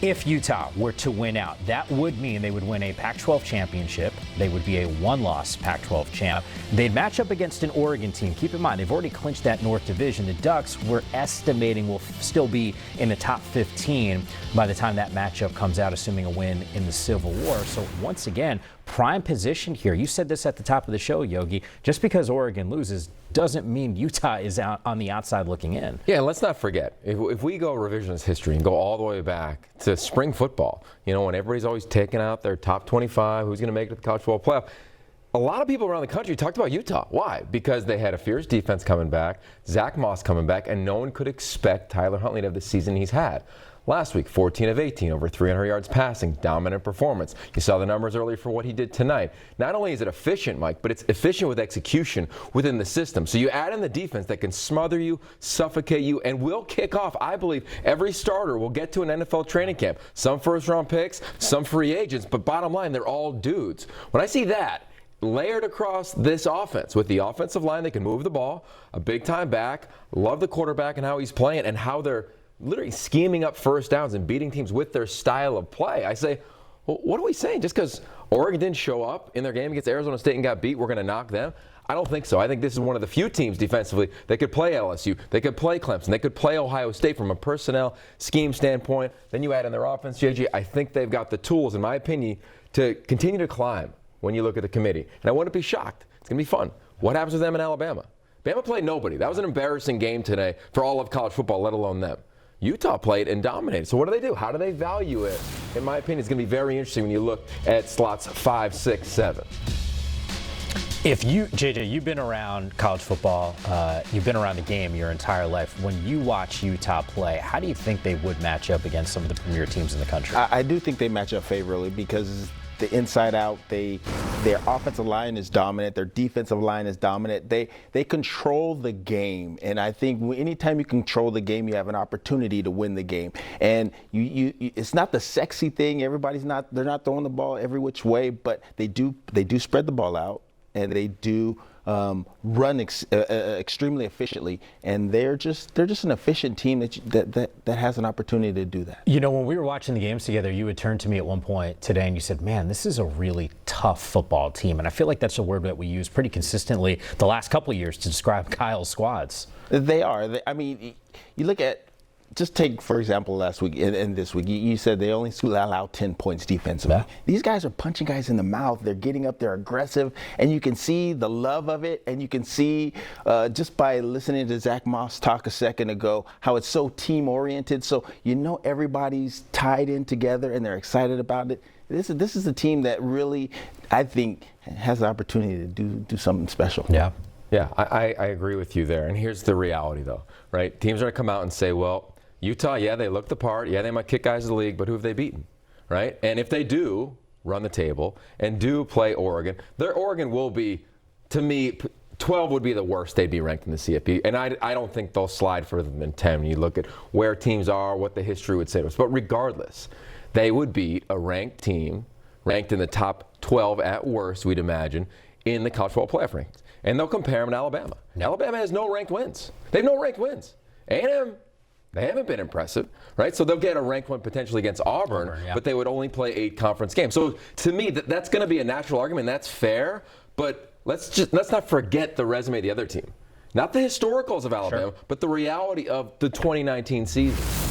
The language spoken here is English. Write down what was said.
If Utah were to win out, that would mean they would win a Pac-12 championship. They would be a one-loss Pac-12 champ. They'd match up against an Oregon team. Keep in mind, they've already clinched that North Division. The Ducks, we're estimating, will still be in the top 15 by the time that matchup comes out, assuming a win in the Civil War. So once again, prime position here. You said this at the top of the show, Yogi. Just because Oregon loses doesn't mean Utah is out on the outside looking in. Yeah, let's not forget, if we go revisionist history and go all the way back to spring football, when everybody's always taking out their top 25, who's going to make it to the college football playoff, a lot of people around the country talked about Utah. Why? Because they had a fierce defense coming back, Zack Moss coming back, and no one could expect Tyler Huntley to have the season he's had. Last week, 14 of 18, over 300 yards passing, dominant performance. You saw the numbers earlier for what he did tonight. Not only is it efficient, Mike, but it's efficient with execution within the system. So you add in the defense that can smother you, suffocate you, and will kick off. I believe every starter will get to an NFL training camp. Some first-round picks, some free agents, but bottom line, they're all dudes. When I see that layered across this offense, with the offensive line, they can move the ball, a big-time back, love the quarterback and how he's playing and how they're literally scheming up first downs and beating teams with their style of play. I say, well, what are we saying? Just because Oregon didn't show up in their game against Arizona State and got beat, we're going to knock them? I don't think so. I think this is one of the few teams defensively that could play LSU, they could play Clemson, they could play Ohio State from a personnel scheme standpoint. Then you add in their offense, J.J. I think they've got the tools, in my opinion, to continue to climb when you look at the committee. And I wouldn't be shocked. It's going to be fun. What happens with them in Alabama? Bama played nobody. That was an embarrassing game today for all of college football, let alone them. Utah played and dominated. So what do? How do they value it? In my opinion, it's going to be very interesting when you look at slots 5, 6, 7. If you, JJ, you've been around college football, you've been around the game your entire life. When you watch Utah play, how do you think they would match up against some of the premier teams in the country? I do think they match up favorably because the inside out, their offensive line is dominant, their defensive line is dominant. They control the game, and I think anytime you control the game, you have an opportunity to win the game. And it's not the sexy thing. They're not throwing the ball every which way, but they do spread the ball out, and they do run extremely efficiently, and they're just an efficient team that has an opportunity to do that. When we were watching the games together, you had turned to me at one point today and you said, man, this is a really tough football team. And I feel like that's a word that we use pretty consistently the last couple of years to describe Kyle's squads. They are. You look at, just take, for example, last week and this week, you said they only allowed 10 points defensively. Yeah. These guys are punching guys in the mouth. They're getting up, they're aggressive, and you can see the love of it, and you can see just by listening to Zack Moss talk a second ago how it's so team-oriented. So everybody's tied in together, and they're excited about it. This is a team that really, I think, has the opportunity to do something special. Yeah. Yeah, I agree with you there. And here's the reality, though, right? Teams are going to come out and say, well, Utah, yeah, they look the part. Yeah, they might kick guys in the league, but who have they beaten, right? And if they do run the table and do play Oregon, their Oregon will be, to me, 12 would be the worst they'd be ranked in the CFP. And I don't think they'll slide further than 10 when you look at where teams are, what the history would say to us. But regardless, they would beat a ranked team, ranked in the top 12 at worst, we'd imagine, in the college football playoff rankings. And they'll compare them to Alabama. Alabama has no ranked wins. They have no ranked wins. A&M, they haven't been impressive, right? So they'll get a ranked one potentially against Auburn, but they would only play 8 conference games. So to me, that's going to be a natural argument. That's fair, but let's not forget the resume of the other team. Not the historicals of Alabama, but the reality of the 2019 season.